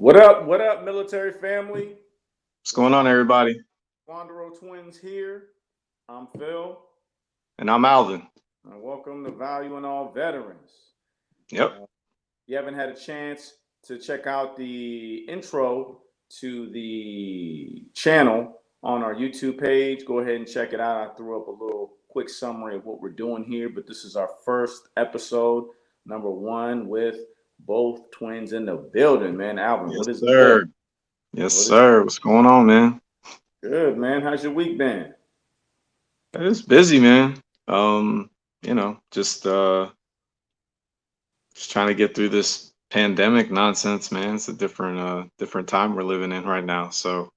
What up, military family? What's The going on, everybody? Wanderer twins here. I'm Phil, And I'm Alvin. and welcome to Value and All Veterans. Yep. You haven't had a chance to check out the intro to the channel on our YouTube page, go ahead and check it out. I threw up a little quick summary of what we're doing here, but this is our first episode, number one, with both twins in the building, man. Alvin, Yes, what is good? sir. Yes, What is sir. What's going on, man? good, man? How's your week been? It's busy, man. Um, just trying to get through this pandemic nonsense, man. It's a different time we're living in right now. So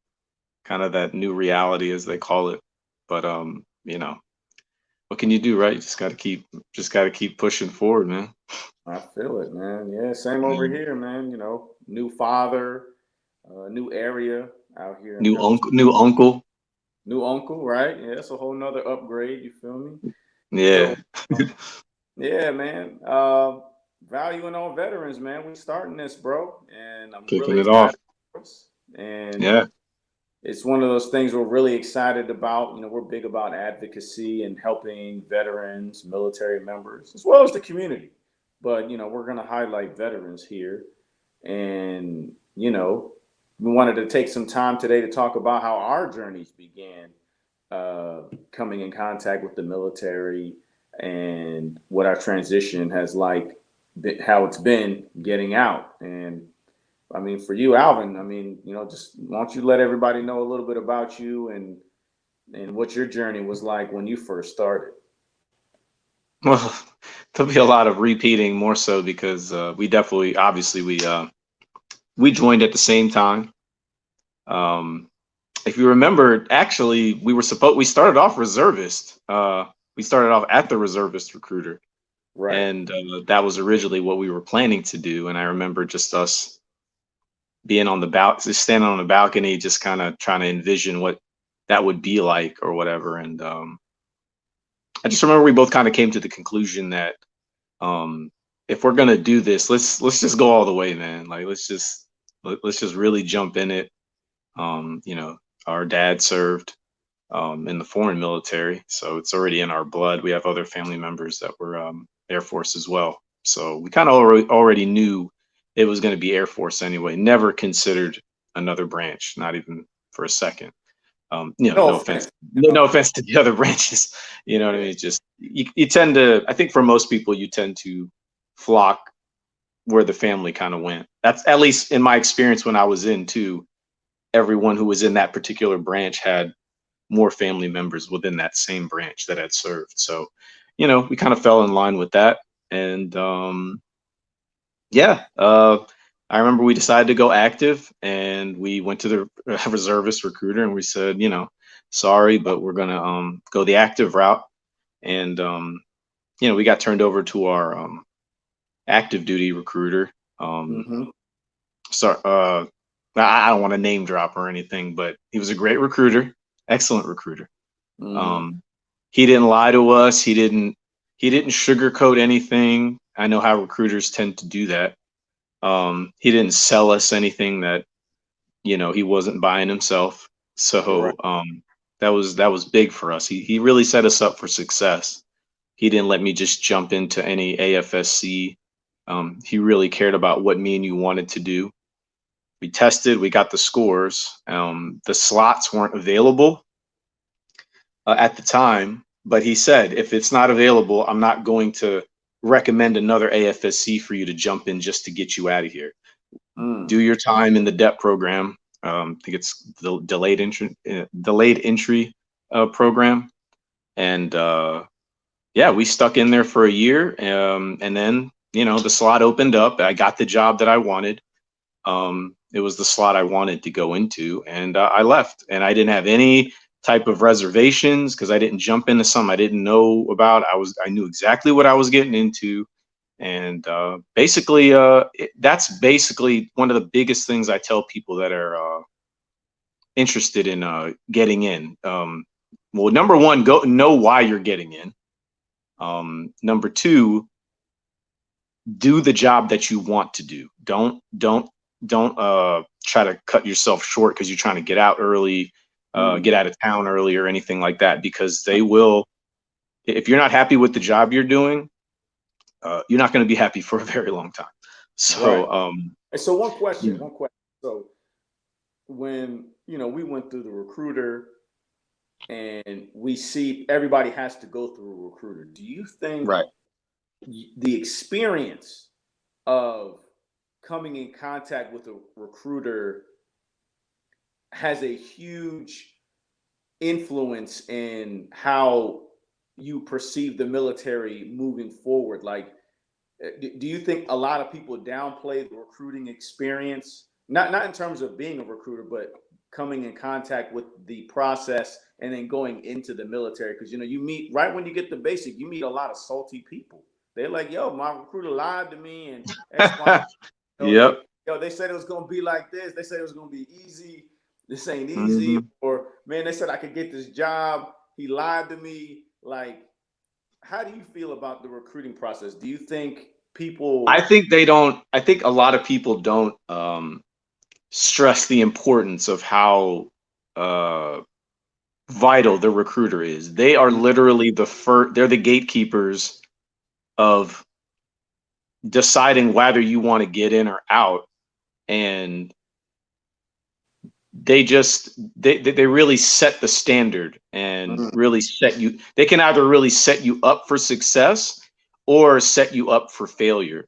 kind of that new reality as they call it. But what can you do, right? Just gotta keep pushing forward, man. I feel it, man. Yeah, same over Yeah. here, man. New father, new area out here in New Pennsylvania. uncle, new uncle. New uncle, right? Yeah, that's a whole nother upgrade. You feel me? Yeah. So, yeah, man. Valuing all veterans, man. We starting this, bro, and I'm Kicking really it off. excited for us. And Yeah. it's one of those things we're really excited about. We're big about advocacy and helping veterans, military members, as well as the community. But we're going to highlight veterans here, and we wanted to take some time today to talk about how our journeys began, coming in contact with the military, and what our transition has how it's been getting out. And I mean, for you, Alvin, I mean, just why don't you let everybody know a little bit about you and what your journey was like when you first started? Well, there'll be a lot of repeating more so because we definitely, obviously, we joined at the same time. Um, if you remember, actually, we started off reservist. We started off at the reservist recruiter, Right. and that was originally what we were planning to do. And I remember just us being just standing on the balcony, just kind of trying to envision what that would be like or whatever. And I just remember we both kind of came to the conclusion that um if we're gonna do this, let's just go all the way, man. Like let's just really jump in it. Our dad served in the foreign military, so it's already in our blood. We have other family members that were Air Force as well, so we kind of already knew it was going to be Air Force anyway. Never considered another branch, not even for a second. No No offense, offense. no offense to the other branches. You know what I Yeah. mean? It's just you tend to. I think for most people, you tend to flock where the family kind of went. That's at least in my experience when I was in too. Everyone who was in that particular branch had more family members within that same branch that had served. So, we kind of fell in line with that. And yeah, I remember we decided to go active and we went to the reservist recruiter and we said, sorry, but we're going to go the active route. And, we got turned over to our active duty recruiter. Um, Mm-hmm. so, I don't want to name drop or anything, but he was a great recruiter, excellent recruiter. Mm-hmm. Um, he didn't lie to us. He didn't sugarcoat anything. I know how recruiters tend to do that. He didn't sell us anything that he wasn't buying himself. Right. So that was big for us. He really set us up for success. He didn't let me just jump into any AFSC. He really cared about what me and you wanted to do. We tested. We got the scores. The slots weren't available at the time, but he said, if it's not available, I'm not going to recommend another AFSC for you to jump in just to get you out of here. Mm. Do your time in the DEP program. I think it's the delayed entry program, and yeah, we stuck in there for a year, and then the slot opened up. I got the job that I wanted. It was the slot I wanted to go into, and I left. And I didn't have any type of reservations because I didn't jump into something I didn't know about. I knew exactly what I was getting into, and basically, that's basically one of the biggest things I tell people that are interested in getting in. Well, number one, go know why you're getting in. Number two, do the job that you want to do. Don't try to cut yourself short because you're trying to get out early, Mm, get out of town early or anything like that, because they will, if you're not happy with the job you're doing, you're not going to be happy for a very long time. right. So, And so you one question. So when, we went through the recruiter and we see everybody has to go through a recruiter, do you think right. the experience of coming in contact with a recruiter has a huge influence in how you perceive the military moving forward? Like, do you think a lot of people downplay the recruiting experience? Not in terms of being a recruiter, but coming in contact with the process and then going into the military. Because you meet right when you get the basic, you meet a lot of salty people. They're like, "Yo, my recruiter lied to me," and X, Y, they Yep. they said it was gonna be like this. They said it was gonna be easy. This ain't easy. Hmm. Or man, they said I could get this job. He lied to me. Like, how do you feel about the recruiting process? Do you think I people? think they don't. I think a lot of people don't stress the importance of how uh, vital the recruiter is. They are literally the first. They're the gatekeepers of deciding whether you want to get in or out, and they really set the standard and Mm, really set you. They can either really set you up for success or set you up for failure.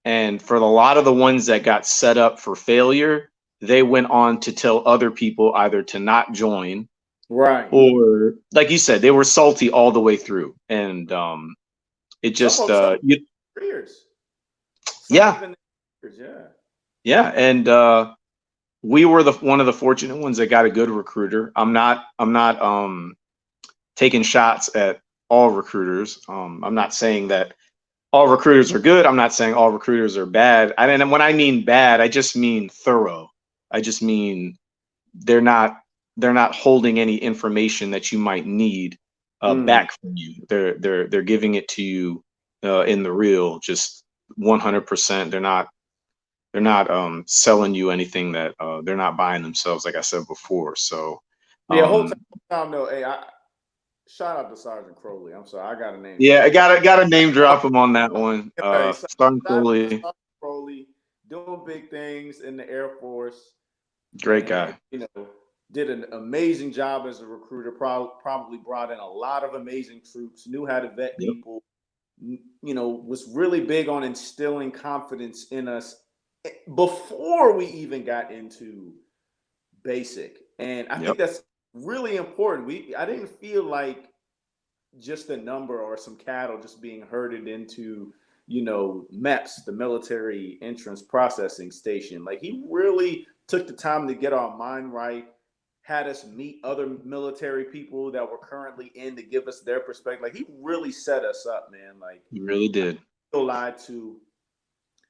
And for a lot of the ones that got set up for failure, they went on to tell other people either to not join, right. or like you said, they were salty all the way through. And it just Some careers. Some yeah, even careers. Yeah. yeah. And we were the one of the fortunate ones that got a good recruiter. I'm not taking shots at all recruiters. I'm not saying that all recruiters are good. I'm not saying all recruiters are bad. And when I mean bad, I just mean thorough. I just mean they're not they're not holding any information that you might need Mm. back from you. They're giving it to you in the real, just 100%. They're not selling you anything that they're not buying themselves, like I said before. So Yeah. um, Whole time, no. Hey, shout out to Sergeant Crowley. I'm sorry, I got to name yeah, drop I him. gotta name drop him on that one. Hey, Starting shout out to Crowley, Sergeant Crowley, doing big things in the Air Force, great and guy. did an amazing job as a recruiter. Probably brought in a lot of amazing troops. Knew how to vet Yep, people. Was really big on instilling confidence in us before we even got into basic. And I think yep, that's really important. I didn't feel like just a number or some cattle just being herded into, MEPS, the military entrance processing station. Like, he really took the time to get our mind right, had us meet other military people that were currently in to give us their perspective. Like, he really set us up, man. Like, he really did. feel lied to.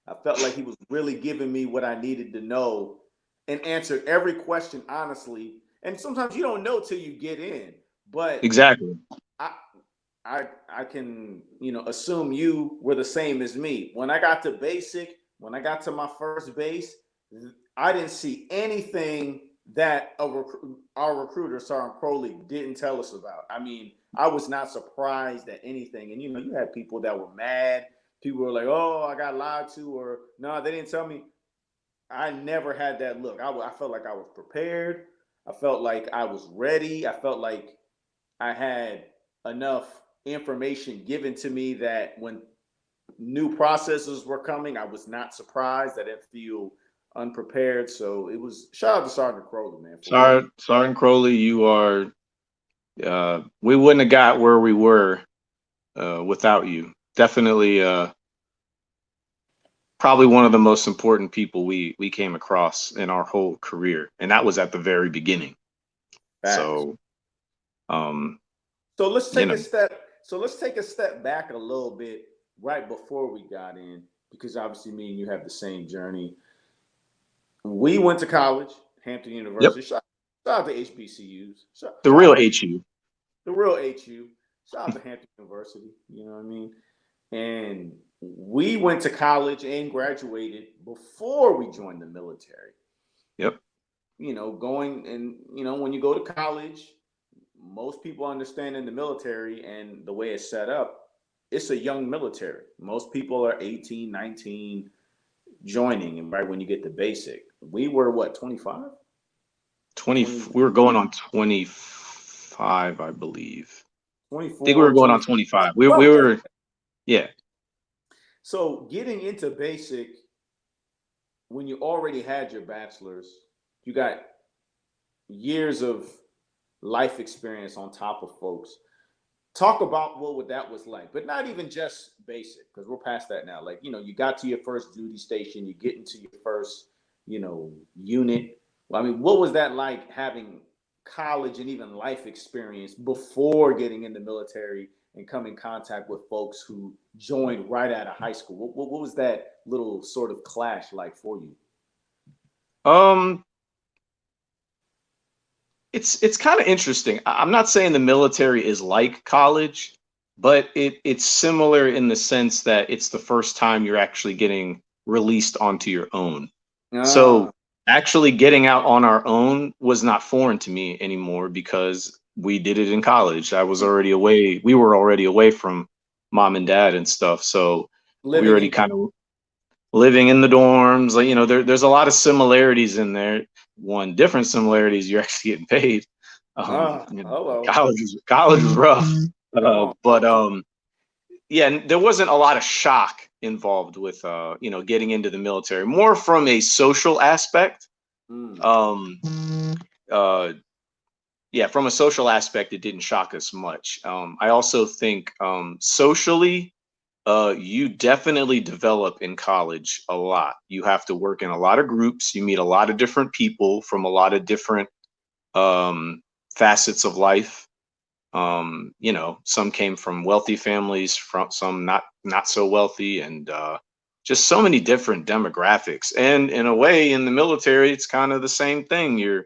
I felt like he was really giving me what I needed to know and answered every question honestly. And sometimes you don't know till you get in, but Exactly. I I can assume you were the same as me. When I got to basic, when I got to my first base, I didn't see anything that our recruiter Sergeant Crowley didn't tell us about. I mean, I was not surprised at anything. And you had people that were mad. People were like, "Oh, I got lied to," or "No, they didn't tell me." I never had that look. I felt like I was prepared. I felt like I was ready. I felt like I had enough information given to me that when new processes were coming, I was not surprised. I didn't feel unprepared. So it was shout out to Sergeant Crowley, man, for really. Sergeant Crowley, you are. We wouldn't have got where we were without you. Definitely, probably one of the most important people we came across in our whole career, and that was at the very beginning. Facts. So, um, So let's you take a know, step. So let's take a step back a little bit right before we got in, because obviously me and you have the same journey. We went to college, Hampton yep, University. Shout out to HBCUs. the Shout real out to HU. the real HU. Shout out to Hampton University. You know what I mean? And we went to college and graduated before we joined the military. Yep. Going and when you go to college, most people understand in the military and the way it's set up, it's a young military. Most people are 18, 19 joining, and right when you get the basic. We were what, 25? 20, 20, we were going on 25, I believe. I think we were 24, going on 25. 25. We Well, were, yeah. so getting into basic when you already had your bachelor's, you got years of life experience on top of folks. Talk about what that was like, but not even just basic, because we're past that now. Like, you got to your first duty station, you get into your first, unit. Well, I mean, what was that like having college and even life experience before getting in the military and come in contact with folks who joined right out of high school? What was that little sort of clash like for you? Um, it's kind of interesting. I'm not saying the military is like college, but it's similar in the sense that it's the first time you're actually getting released onto your own. Ah, So actually getting out on our own was not foreign to me anymore because we did it in college. I was already away. We were already away from mom and dad and stuff. So we living already in. kind of living in the dorms. Like, there's a lot of similarities in there. One different similarity is you're actually getting paid. Hello. College was rough. Come on, But talk to yeah, and there wasn't a lot of shock involved with getting into the military. More from a social aspect. me. Um, uh, yeah, from a social aspect, it didn't shock us much. I also think socially, you definitely develop in college a lot. You have to work in a lot of groups. You meet a lot of different people from a lot of different um, facets of life. Some came from wealthy families, from some not so wealthy, and just so many different demographics. And in a way, in the military, it's kind of the same thing. You're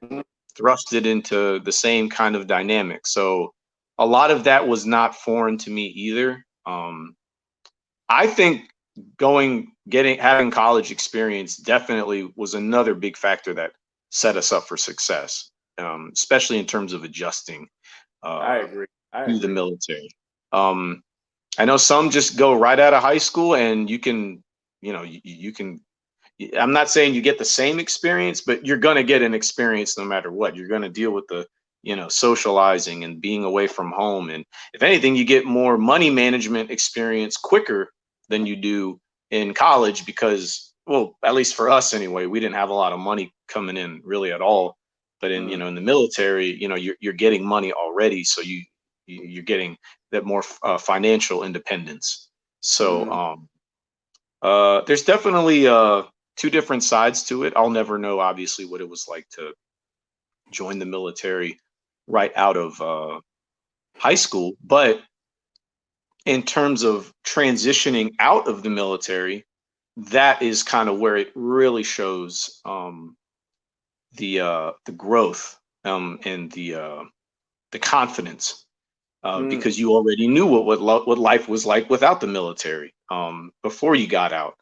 thrusted into the same kind of dynamic. So a lot of that was not foreign to me either. I think having college experience definitely was another big factor that set us up for success, especially in terms of adjusting I uh, agree. I to the agree. military. Um, I know some just go right out of high school and you can, you can. I'm not saying you get the same experience, but you're going to get an experience no matter what. You're going to deal with the, socializing and being away from home. And if anything, you get more money management experience quicker than you do in college because, well, at least for us anyway, we didn't have a lot of money coming in really at all. But Mm, in the military, you're getting money already. So you're getting that more financial independence. So, mm, there's definitely two different sides to it. I'll never know, obviously, what it was like to join the military right out of high school. But in terms of transitioning out of the military, that is kind of where it really shows the growth and the confidence mm, because you already knew what life was like without the military before you got out.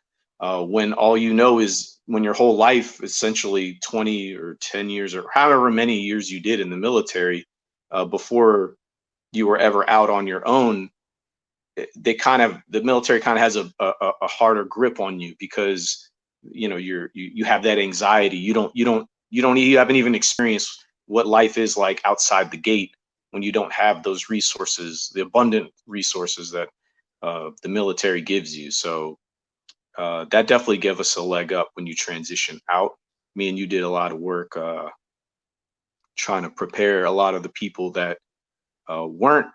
When all you know is when your whole life, essentially 20 or 10 years or however many years you did in the military before you were ever out on your own, the military kind of has a harder grip on you because you have that anxiety. You haven't even experienced what life is like outside the gate when you don't have those resources, the abundant resources that the military gives you. So that definitely gave us a leg up when you transition out. Me and you did a lot of work trying to prepare a lot of the people that weren't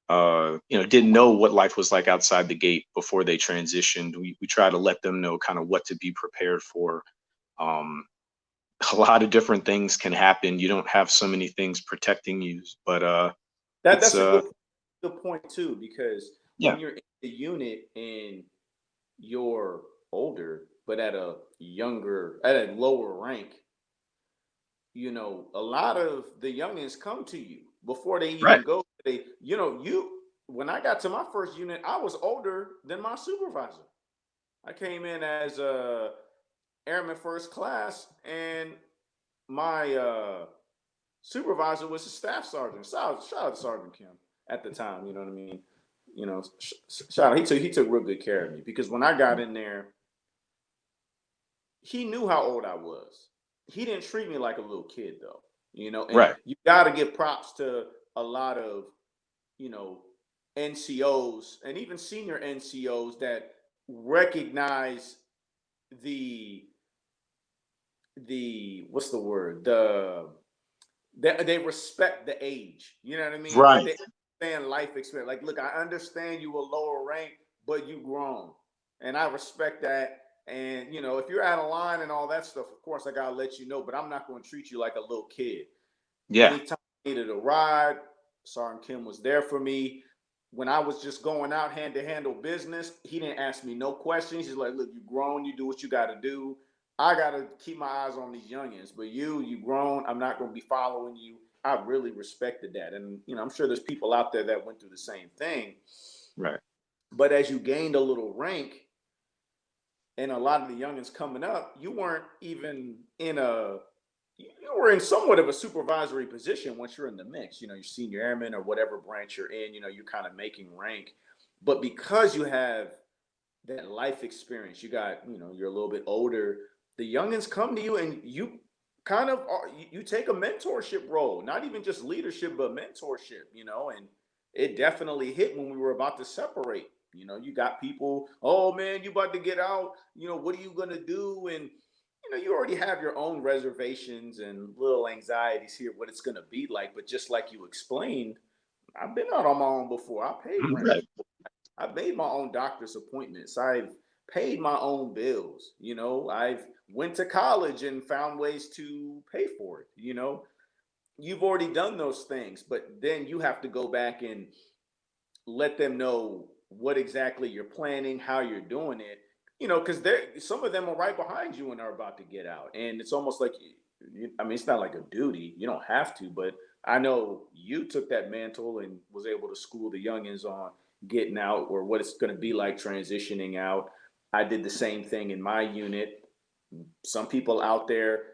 didn't know what life was like outside the gate before they transitioned. We try to let them know kind of what to be prepared for. Um, a lot of different things can happen. You don't have so many things protecting you, but it's that's a good point too, because yeah, when you're in the unit and you're older, but at a lower rank, a lot of the youngins come to you before they right, even go. When I got to my first unit, I was older than my supervisor. I came in as airman first class, and my supervisor was a staff sergeant. Shout out to Sergeant Kim at the time. You know what I mean? You know, shout out. He took real good care of me because when I got in there, he knew how old I was. He didn't treat me like a little kid though. You know, and Right. you got to give props to a lot of you know NCOs and even senior NCOs that recognize the what's the word they respect the age. You know what I mean? Like Right. they understand life experience. Like, look, I understand you a lower rank, but you grown, and I respect that. And if you're out of line and all that stuff, of course I gotta let you know. But I'm not going to treat you like a little kid. Yeah. Anytime I needed a ride, Sergeant Kim was there for me. When I was just going out hand to handle business, he didn't ask me no questions. He's like, look, you grown, you do what you got to do. I got to keep my eyes on these youngins, but you grown. I'm not going to be following you. I really respected that. And, I'm sure there's people out there that went through the same thing. Right. But as you gained a little rank, and a lot of the youngins coming up, you weren't even you were in somewhat of a supervisory position once you're in the mix. You're senior airman or whatever branch you're in. You're kind of making rank, but because you have that life experience, you're a little bit older. The youngins come to you, and you kind of you take a mentorship role, not even just leadership, but mentorship. And it definitely hit when we were about to separate. You got people, oh man, you about to get out. What are you gonna do? And you already have your own reservations and little anxieties here, what it's gonna be like. But just like you explained, I've been out on my own before. I paid Mhm. rent. Right. I've made my own doctor's appointments. I've paid my own bills. I've went to college and found ways to pay for it. You've already done those things, but then you have to go back and let them know what exactly you're planning, how you're doing it. Because some of them are right behind you and are about to get out, and it's almost like, I mean, it's not like a duty. You don't have to, but I know you took that mantle and was able to school the youngins on getting out or what it's going to be like transitioning out. I did the same thing in my unit. Some people out there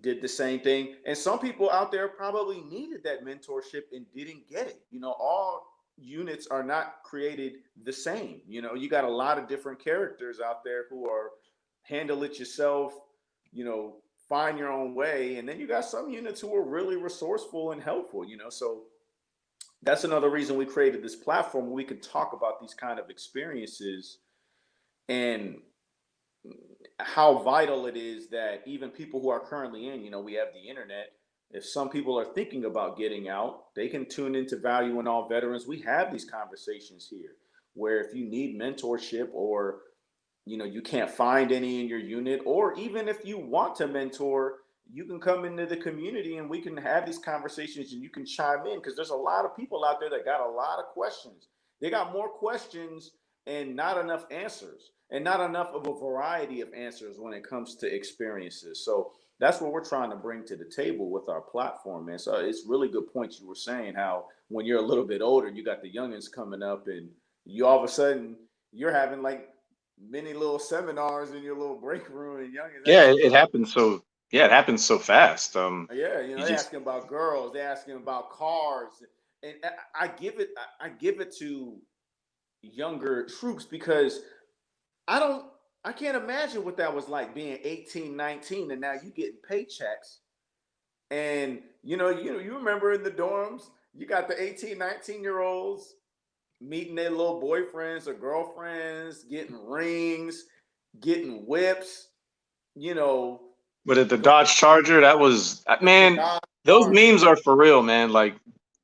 did the same thing, and some people out there probably needed that mentorship and didn't get it. All units are not created the same. You got a lot of different characters out there who are handle it yourself, you know find your own way, and then you got some units who are really resourceful and helpful. So that's another reason we created this platform where we can talk about these kind of experiences and how vital it is that even people who are currently in, we have the internet. If some people are thinking about getting out, they can tune into Value in All Veterans. We have these conversations here where if you need mentorship, or you can't find any in your unit, or even if you want to mentor, you can come into the community and we can have these conversations and you can chime in, because there's a lot of people out there that got a lot of questions. They got more questions and not enough answers, and not enough of a variety of answers when it comes to experiences. So that's what we're trying to bring to the table with our platform, man. So it's really good points you were saying, how when you're a little bit older, you got the youngins coming up, and you all of a sudden you're having like many little seminars in your little break room, and youngins Yeah, asking it about, happens so yeah, it happens so fast. yeah, You they just asking about girls, they asking about cars, and I give it to younger troops, because I don't I can't imagine what that was like being 18, 19, and now you getting paychecks. And you remember in the dorms, you got the 18, 19 year olds meeting their little boyfriends or girlfriends, getting rings, getting whips, you know, but at the going Dodge Charger, that was to the man, Dodge those Charger. memes are for real, man. Like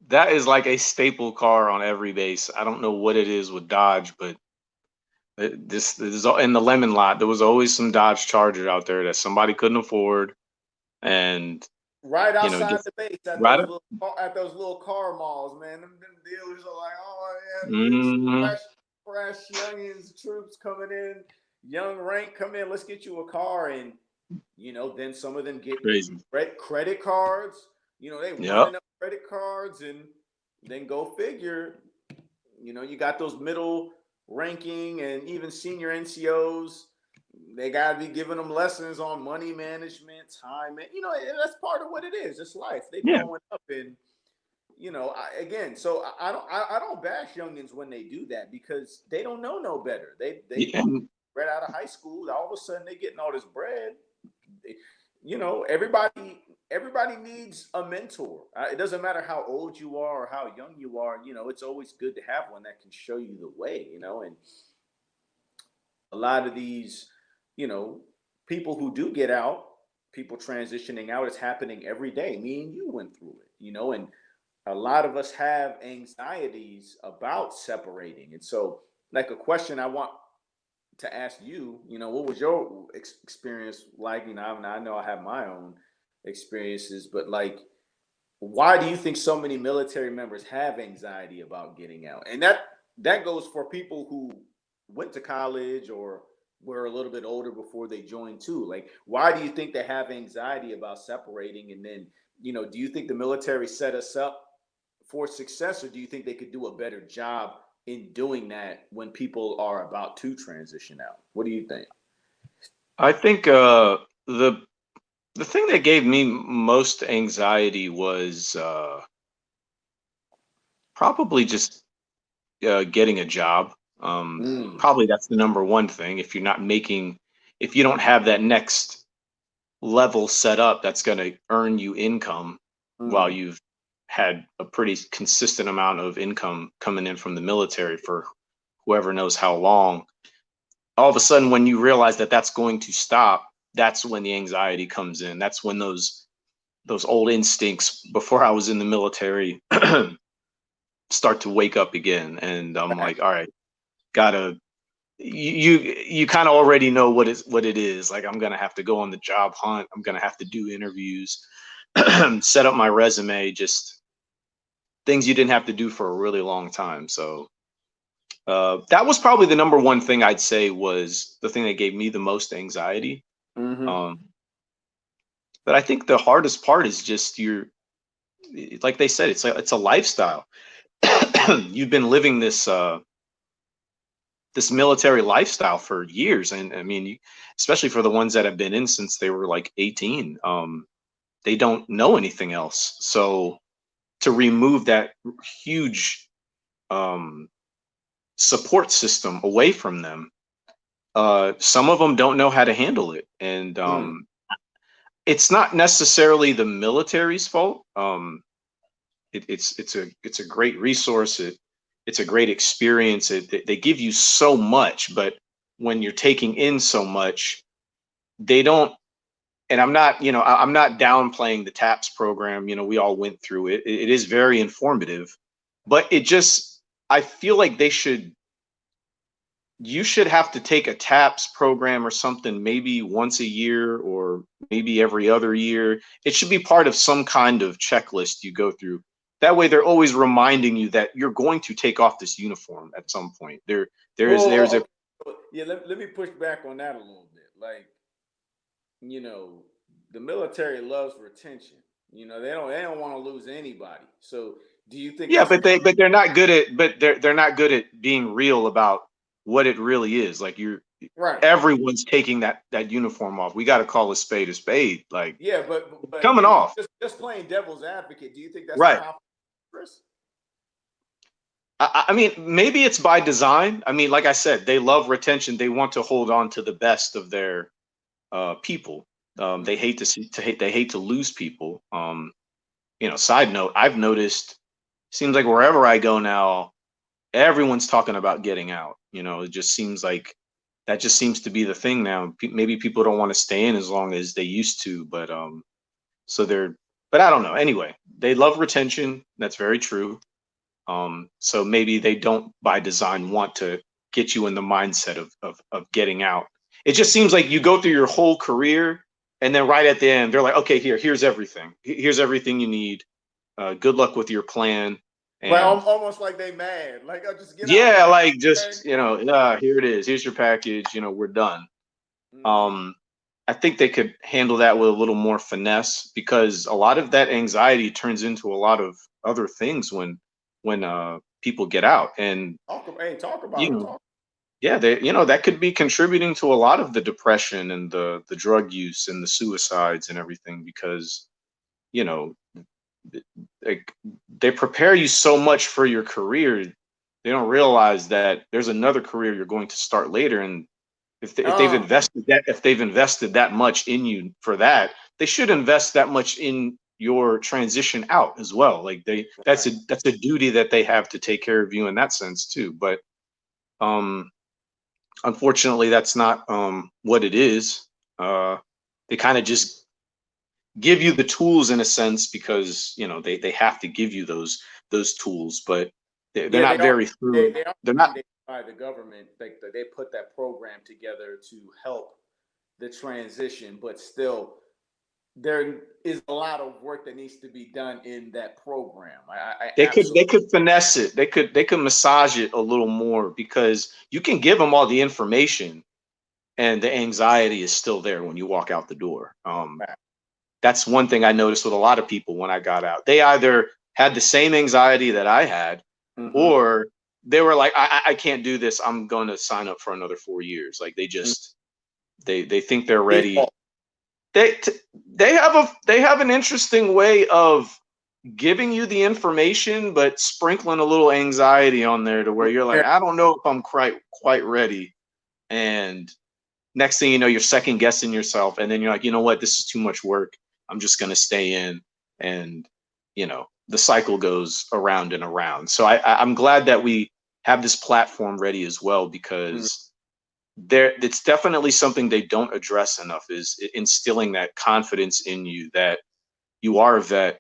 that is like a staple car on every base. I don't know what it is with Dodge, but this is in the lemon lot. There was always some Dodge Charger out there that somebody couldn't afford, and Right outside just the base at right. those little car malls, man. Them dealers are like, oh yeah, big Mm-hmm. fresh youngins, troops coming in, young rank, come in, let's get you a car. And then some of them get Crazy. credit cards. They Yep. running up credit cards, and then go figure. You got those middle ranking and even senior NCOs. They gotta be giving them lessons on money management, time, and and that's part of what it is. It's life. They Yeah. growing up, and again, so I don't bash youngins when they do that because they don't know no better. They Yeah. right out of high school, all of a sudden they getting all this bread. Everybody needs a mentor. It doesn't matter how old you are or how young you are. It's always good to have one that can show you the way. And a lot of these, you know, people who do get out, people transitioning out, it's happening every day. Me and you went through it. And a lot of us have anxieties about separating. And so, like a question I want to ask you, what was your experience like? I know I have my own experiences, but like, why do you think so many military members have anxiety about getting out? And that goes for people who went to college or were a little bit older before they joined too. Like, why do you think they have anxiety about separating? And then, do you think the military set us up for success, or do you think they could do a better job in doing that when people are about to transition out? What do you think? I think the thing that gave me most anxiety was probably just getting a job. Mm, Probably that's the number one thing. If you're not making, if you don't have that next level set up that's going to earn you income while mm, you've had a pretty consistent amount of income coming in from the military for whoever knows how long, all of a sudden when you realize that that's going to stop, that's when the anxiety comes in. That's when those old instincts before I was in the military start to wake up again. And I'm right. like, all right, gotta you kind of already know what it is. Like, I'm gonna have to go on the job hunt. I'm gonna have to do interviews, set up my resume, just things you didn't have to do for a really long time. So that was probably the number one thing I'd say was the thing that gave me the most anxiety. Mm-hmm. Um, but I think the hardest part is just like they said, it's a lifestyle. You've been living this military lifestyle for years, and I mean, especially for the ones that have been in since they were like 18, they don't know anything else. So to remove that huge um, support system away from them, some of them don't know how to handle it, and Mm, it's not necessarily the military's fault. It's a great resource. It's a great experience. They give you so much, but when you're taking in so much, they don't. And I'm not downplaying the TAPS program. We all went through it. It is very informative, but I feel like you should have to take a TAPS program or something, maybe once a year or maybe every other year. It should be part of some kind of checklist you go through. That way they're always reminding you that you're going to take off this uniform at some point. There's a okay. Yeah, let me push back on that a little bit. Like, you know, the military loves retention. They don't want to lose anybody. So do you think Yeah, that's but they're not good at they're not good at being real about what it really is. Like, right? everyone's taking that uniform off. We got to call a spade a spade. Like, Yeah, but coming off. just playing devil's advocate, do you think that's a Right. conflict, Chris? I mean, maybe it's by design. I mean, like I said, they love retention. They want to hold on to the best of their people. They hate they hate to lose people. Side note, I've noticed, seems like wherever I go now, everyone's talking about getting out. It just seems like that just seems to be the thing now. Maybe people don't want to stay in as long as they used to, but so they're, but I don't know. Anyway, they love retention. That's very true. So maybe they don't by design want to get you in the mindset of getting out. It just seems like you go through your whole career, and then right at the end, they're like, okay, here's everything. Here's everything you need. Good luck with your plan. Like And almost like they mad. Like, I'll just get out. yeah, like, Okay. just, here it is. Here's your package. We're done. Mm-hmm. Um, I think they could handle that with a little more finesse, because a lot of that anxiety turns into a lot of other things when people get out. And Hey, talk about you it. know Talk. Yeah, they, that could be contributing to a lot of the depression and the drug use and the suicides and everything because, you know, like they prepare you so much for your career, they don't realize that there's another career you're going to start later. And Oh, if they've invested that much in you for that, they should invest that much in your transition out as well. Like right. that's a duty that they have to take care of you in that sense too. But um unfortunately that's not what it is. They kind of just give you the tools in a sense because they have to give you those tools, but they're Yeah, not very through. they are They're not. mandated by the government. They put that program together to help the transition, but still, there is a lot of work that needs to be done in that program. I absolutely. They could finesse it. They could massage it a little more because you can give them all the information and the anxiety is still there when you walk out the door. That's one thing I noticed with a lot of people when I got out. They either had the same anxiety that I had, Mm-hmm. or they were like, I can't do this. I'm going to sign up for another 4 years. Like they think they're ready. Default. They they have an interesting way of giving you the information, but sprinkling a little anxiety on there to where you're like, Yeah. I don't know if I'm quite ready. And next thing you know, you're second guessing yourself, and then you're like, you know what, this is too much work. I'm just gonna stay in, and the cycle goes around and around. So I'm glad that we have this platform ready as well Mm, because there it's definitely something they don't address enough is instilling that confidence in you that you are a vet,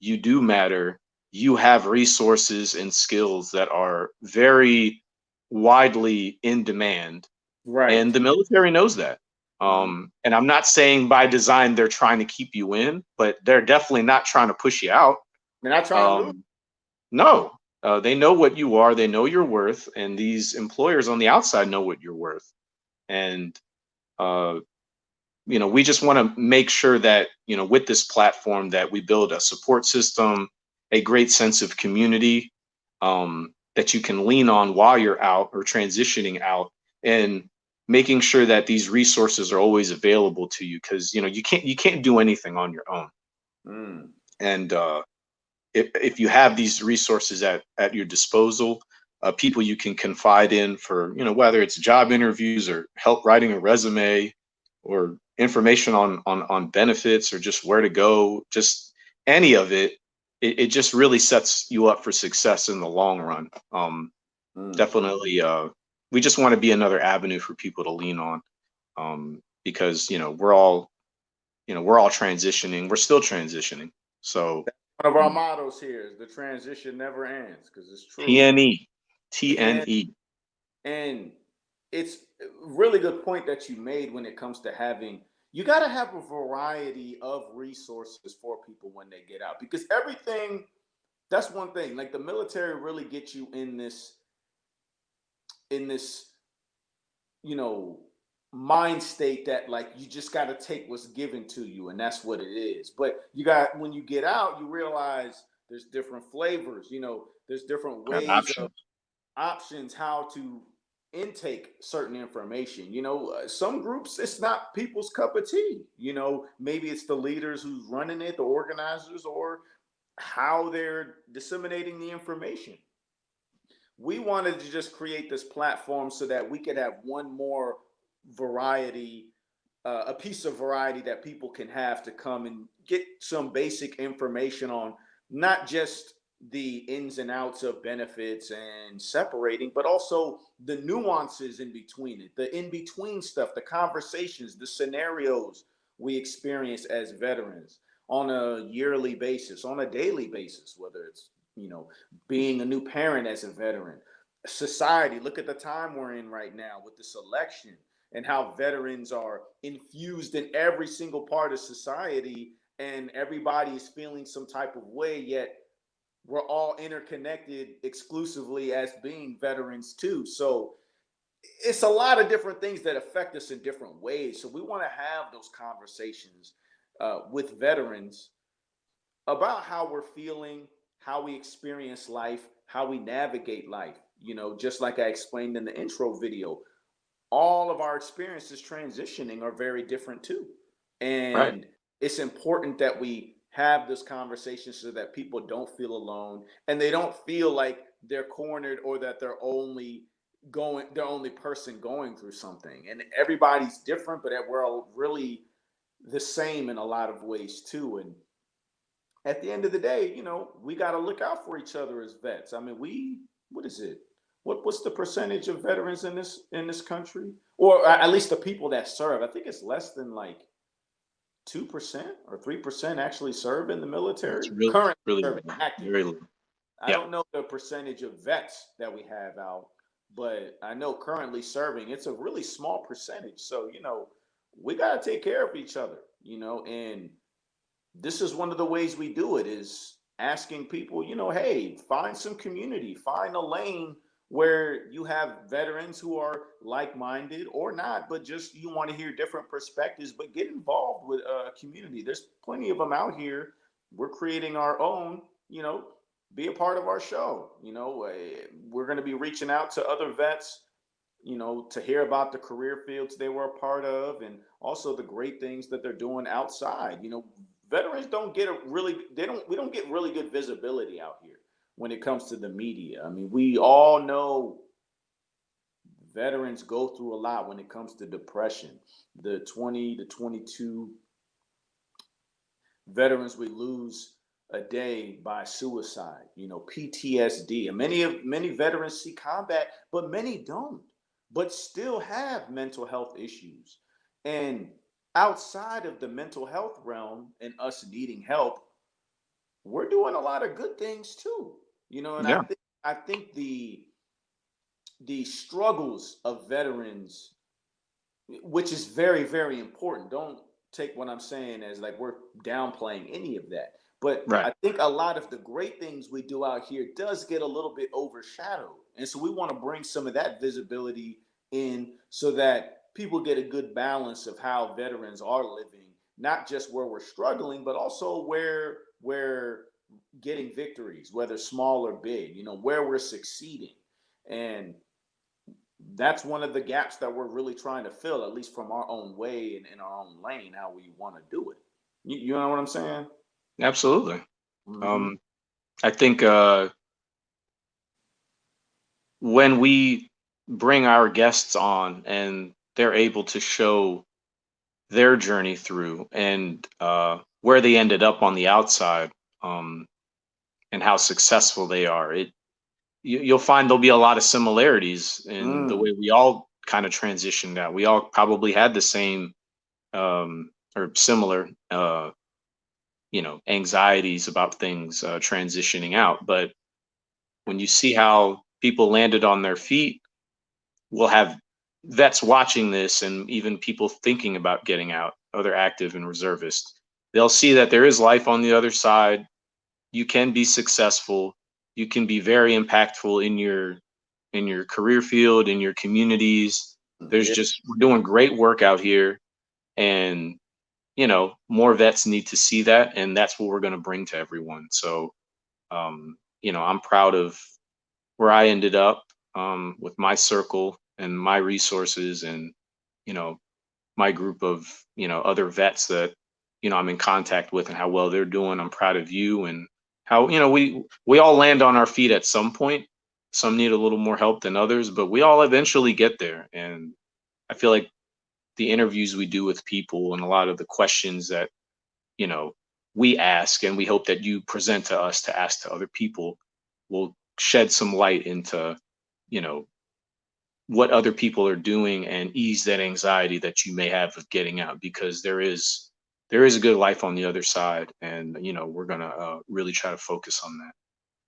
you do matter, you have resources and skills that are very widely in demand, and right. the military knows that. Mm. And I'm not saying by design they're trying to keep you in, but they're definitely not trying to push you out. They're not trying to lose. Um, no, they know what you are, they know your worth, and these employers on the outside know what you're worth. And uh, we just want to make sure that with this platform that we build a support system, a great sense of community, that you can lean on while you're out or transitioning out, and making sure that these resources are always available to you because you can't do anything on your own. Mm. And if you have these resources at your disposal, people you can confide in for whether it's job interviews or help writing a resume or information on benefits or just where to go, just any of it just really sets you up for success in the long run. Mm. Definitely, we just want to be another avenue for people to lean on, because we're all transitioning, we're still transitioning. So One of our mm, mottos here is the transition never ends because it's true. TNE. And TNE. and it's a really good point that you made when it comes to having you got to have a variety of resources for people when they get out because everything that's one thing like the military really gets you in this you know mind state that like you just got to take what's given to you and that's what it is but you got when you get out you realize there's different flavors there's different And ways of options. options how to intake certain information some groups it's not people's cup of tea maybe it's the leaders who's running it the organizers or how they're disseminating the information we wanted to just create this platform so that we could have one more variety, a piece of variety that people can have to come and get some basic information on not just the ins and outs of benefits and separating, but also the nuances in between it, the in between stuff, the conversations, the scenarios we experience as veterans on a yearly basis, on a daily basis, whether it's being a new parent as a veteran. Society, look at the time we're in right now with this election and how veterans are infused in every single part of society and everybody is feeling some type of way, yet we're all interconnected exclusively as being veterans too. So it's a lot of different things that affect us in different ways. So we want to have those conversations with veterans about how we're feeling, how we experience life, how we navigate life. just like I explained in the intro video, all of our experiences transitioning are very different too. Right. And it's important that we have this conversation so that people don't feel alone and they don't feel like they're cornered or that they're only person going through something. And everybody's different, but we're all really the same in a lot of ways too. And at the end of the day, we got to look out for each other as vets. I mean, what is it? What's the percentage of veterans in this country, or at least the people that serve? I think it's less than like 2% or 3% actually serve in the It's military. really, Currently really serving low. active. Very low. I Yeah. don't know the percentage of vets that we have out, but I know currently serving, it's a really small percentage. So, we got to take care of each other, and this is one of the ways we do it is asking people, hey, find some community, find a lane where you have veterans who are like-minded or not, but just you want to hear different perspectives, but get involved with a community. There's plenty of them out here. We're creating our own, be a part of our show. We're going to be reaching out to other vets, to hear about the career fields they were a part of and also the great things that they're doing outside. Veterans don't get a really they don't we don't get really good visibility out here when it comes to the media. I mean, we all know veterans go through a lot when it comes to depression. The 20 to 22 veterans we lose a day by suicide, PTSD. And many veterans see combat, but many don't, but still have mental health issues. And outside of the mental health realm and us needing help, we're doing a lot of good things too. And I Yeah. think I think the struggles of veterans, which is very, very important. Don't take what I'm saying as like we're downplaying any of that. But Right. I think a lot of the great things we do out here does get a little bit overshadowed. And so we want to bring some of that visibility in so that people get a good balance of how veterans are living, not just where we're struggling, but also where we're getting victories, whether small or big, where we're succeeding. And that's one of the gaps that we're really trying to fill, at least from our own way and in our own lane, how we want to do it. You know what I'm saying? Absolutely. Hmm. Um, I think when we bring our guests on and they're able to show their journey through and where they ended up on the outside, um, and how successful they are, you'll find there'll be a lot of similarities in the Mm, way we all kind of transitioned out. We all probably had the same or similar anxieties about things transitioning out. But when you see how people landed on their feet, we'll have vets watching this and even people thinking about getting out, other active and reservists. They'll see that there is life on the other side. You can be successful. You can be very impactful in your career field, in your communities. There's yeah, just we're doing great work out here, and more vets need to see that, and that's what we're going to bring to everyone. So I'm proud of where I ended up with my circle and my resources and you know my group of other vets that I'm in contact with and how well they're doing. I'm proud of you and how we all land on our feet at some point. Some need a little more help than others, but we all eventually get there. And I feel like the interviews we do with people and a lot of the questions that you know we ask and we hope that you present to us to ask to other people will shed some light into you know what other people are doing and ease that anxiety that you may have of getting out, because there is a good life on the other side, and we're gonna really try to focus on that.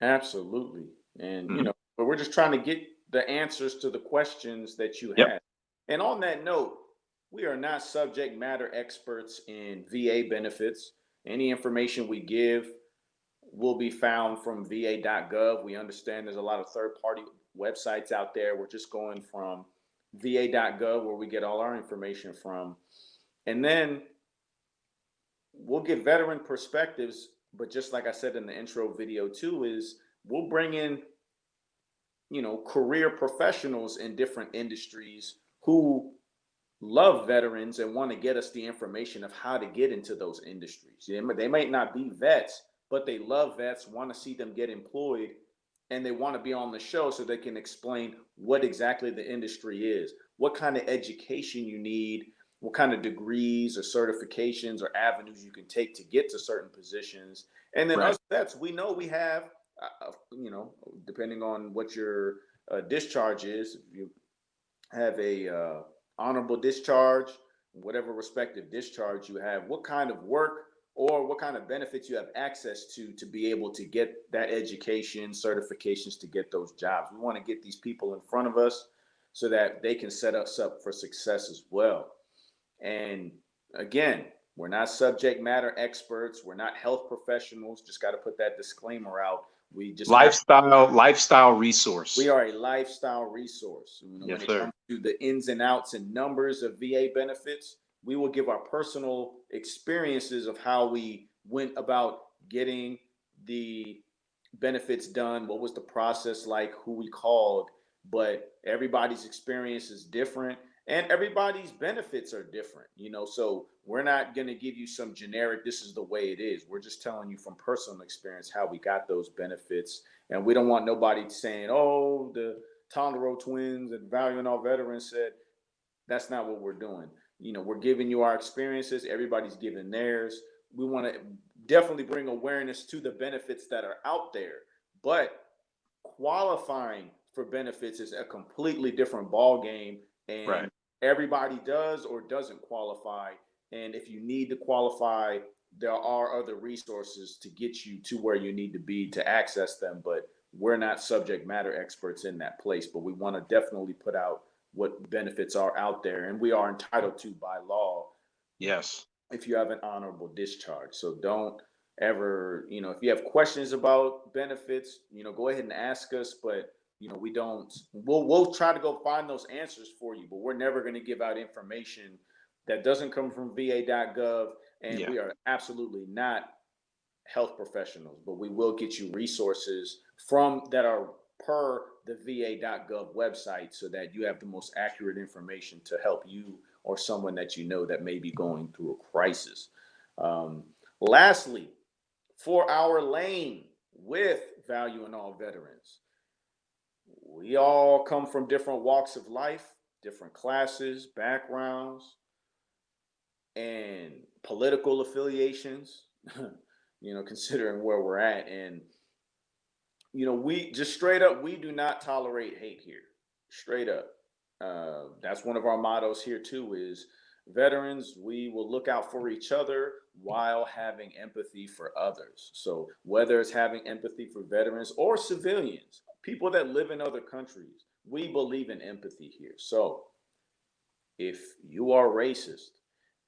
absolutely. And Mhm. but we're just trying to get the answers to the questions that you Yep. had. And on that note, we are not subject matter experts in VA benefits. Any information we give will be found from va.gov. We understand there's a lot of third party websites out there. We're just going from va.gov where we get all our information from. And then we'll get veteran perspectives, but just like I said in the intro video too, is we'll bring in career professionals in different industries who love veterans and want to get us the information of how to get into those industries. They might not be vets, but they love vets, want to see them get employed, and they want to be on the show so they can explain what exactly the industry is, what kind of education you need, what kind of degrees or certifications or avenues you can take to get to certain positions. And then Right. us vets, we know we have, depending on what your discharge is, if you have a honorable discharge, whatever respective discharge you have, what kind of work or what kind of benefits you have access to be able to get that education, certifications to get those jobs. We want to get these people in front of us so that they can set us up for success as well. And again, we're not subject matter experts. We're not health professionals. Just got to put that disclaimer out. We just have Lifestyle we resource. are a lifestyle resource. When Yes, it sir. comes to the ins and outs and numbers of VA benefits, we will give our personal experiences of how we went about getting the benefits done, what was the process like, who we called, but everybody's experience is different and everybody's benefits are different, so we're not going to give you some generic this is the way it is. We're just telling you from personal experience how we got those benefits, and we don't want nobody saying, oh, the Tondero twins and Valiant All Veterans said. That's not what we're doing. We're giving you our experiences. Everybody's giving theirs. We want to definitely bring awareness to the benefits that are out there, but qualifying for benefits is a completely different ball game, and Right. everybody does or doesn't qualify. And if you need to qualify, there are other resources to get you to where you need to be to access them, but we're not subject matter experts in that place. But we want to definitely put out what benefits are out there and we are entitled to by law Yes. if you have an honorable discharge. So don't ever, if you have questions about benefits, go ahead and ask us. But we don't. We'll try to go find those answers for you. But we're never going to give out information that doesn't come from VA.gov, and Yeah. we are absolutely not health professionals. But we will get you resources from that are per the va.gov website so that you have the most accurate information to help you or someone that you know that may be going through a crisis. Um, Lastly, for our lane with Value in All Veterans, we all come from different walks of life, different classes, backgrounds, and political affiliations, considering where we're at. And we just straight up, we do not tolerate hate here. Straight up. That's one of our mottos here too. Is veterans, we will look out for each other while having empathy for others. So whether it's having empathy for veterans or civilians, people that live in other countries, we believe in empathy here. So if you are racist,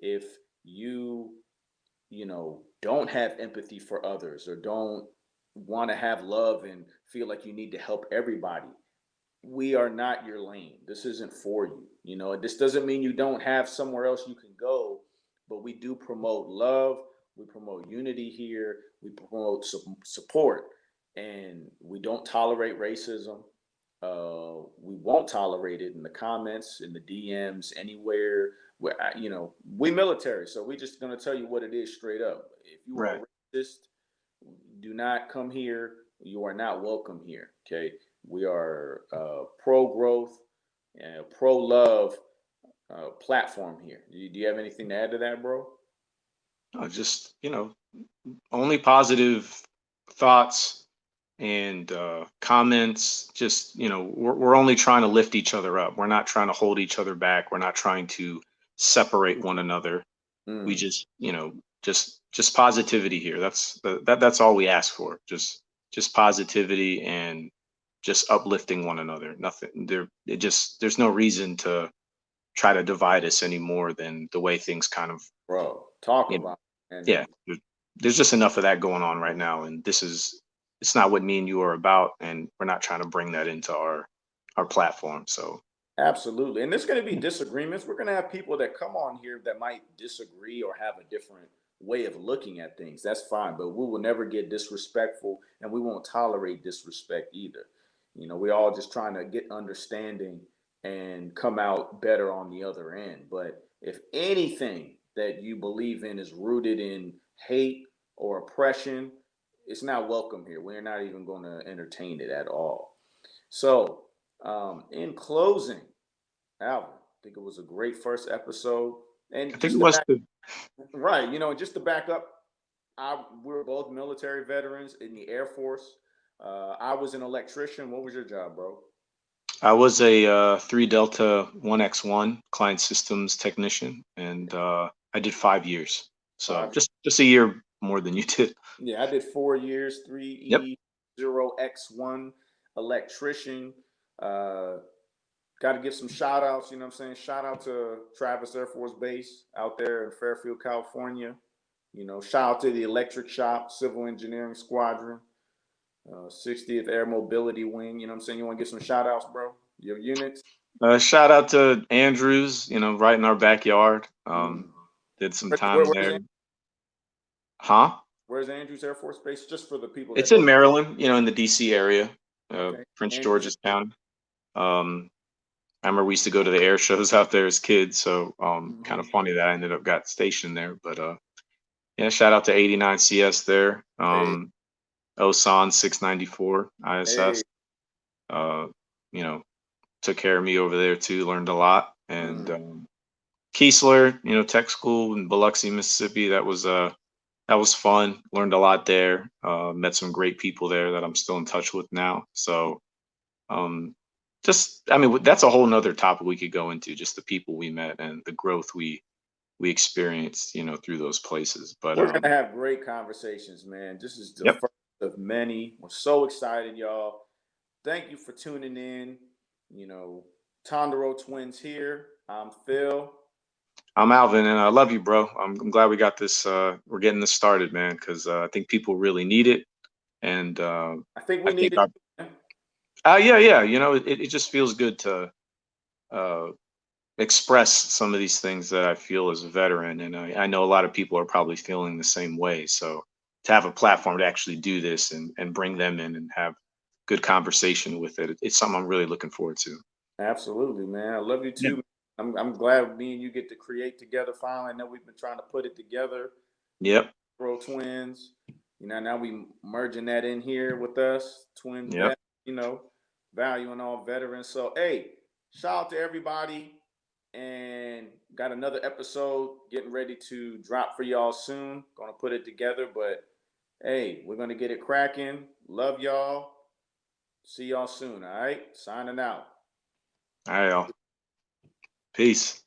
if you don't have empathy for others or don't want to have love and feel like you need to help everybody, we are not your lane. This isn't for you. This doesn't mean you don't have somewhere else you can go, but we do promote love. We promote unity here. We promote support, and we don't tolerate racism. We won't tolerate it in the comments, in the DMs, anywhere. We military, so we're just gonna tell you what it is straight up. If you are Right. a racist, do not come here. You are not welcome here. Okay, we are pro growth and pro love platform here. Do you have anything to add to that, bro? Just, only positive thoughts and comments. Just, we're only trying to lift each other up. We're not trying to hold each other back. We're not trying to separate one another. We Mm, just, just positivity here. That's all we ask for. Just positivity and just uplifting one another. Nothing there. There's no reason to try to divide us any more than the way things kind of, bro, talk you know, about it. yeah. And There's just enough of that going on right now, and it's not what me and you are about, and we're not trying to bring that into our platform. So absolutely. And there's going to be disagreements. We're going to have people that come on here that might disagree or have a different way of looking at things. That's fine. But we will never get disrespectful and we won't tolerate disrespect either. We all just trying to get understanding and come out better on the other end. But if anything that you believe in is rooted in hate or oppression, it's not welcome here. We're not even going to entertain it at all. So, in closing, Alvin, I think it was a great first episode. I And think it just to was back the. right, just to back up, we were both military veterans in the Air Force. I was an electrician. What was your job, bro? I was a 3 Delta 1X1 client systems technician, and I did 5 years. So 5 years. just a year more than you did. Yeah, I did 4 years, Yep. 3E0X1 electrician. Uh, Got to give some shout outs, you know what I'm saying? Shout out to Travis Air Force Base out there in Fairfield, California. Shout out to the Electric Shop, Civil Engineering Squadron, 60th Air Mobility Wing. You know what I'm saying? You want to give some shout outs, bro? Your units? Shout out to Andrews, right in our backyard. Mm. Did some Where, time where, where's, there. Huh? where's Andrews Air Force Base? Just for the people that It's in don't. Maryland, in the DC area, Okay. Prince Andrews. George's County. Um, I remember we used to go to the air shows out there as kids, so kind of Mhm. funny that I ended up got stationed there. But yeah, shout out to 89 CS there. Hey, Osan 694 hey. ISS. Uh, you know, took care of me over there too. Learned a lot. And Mm. Keesler, tech school in Biloxi, Mississippi. That was fun. Learned a lot there. Met some great people there that I'm still in touch with now. So um, just, I mean, that's a whole nother topic we could go into. Just the people we met and the growth we experienced, through those places. But We're gonna have great conversations, man. This is the yep, first of many. We're so excited, y'all. Thank you for tuning in. You know, Tondero Twins here. I'm Phil. I'm Alvin, and I love you, bro. I'm glad we got this. We're getting this started, man, because I think people really need it, and I think I we think need it. yeah, yeah. It just feels good to uh, express some of these things that I feel as a veteran, and I know a lot of people are probably feeling the same way. So to have a platform to actually do this and bring them in and have good conversation with it, it's something I'm really looking forward to. Absolutely, man. I love you Yeah. too. I'm glad me and you get to create together finally. I know we've been trying to put it together. Yep. Bro Twins. Now we merging that in here with us, twin Yep. vet, valuing all veterans. So hey, shout out to everybody and got another episode getting ready to drop for y'all soon. Gonna put it together, but hey, we're gonna get it cracking. Love y'all. See y'all soon. All right. Signing out. All right, y'all. Peace.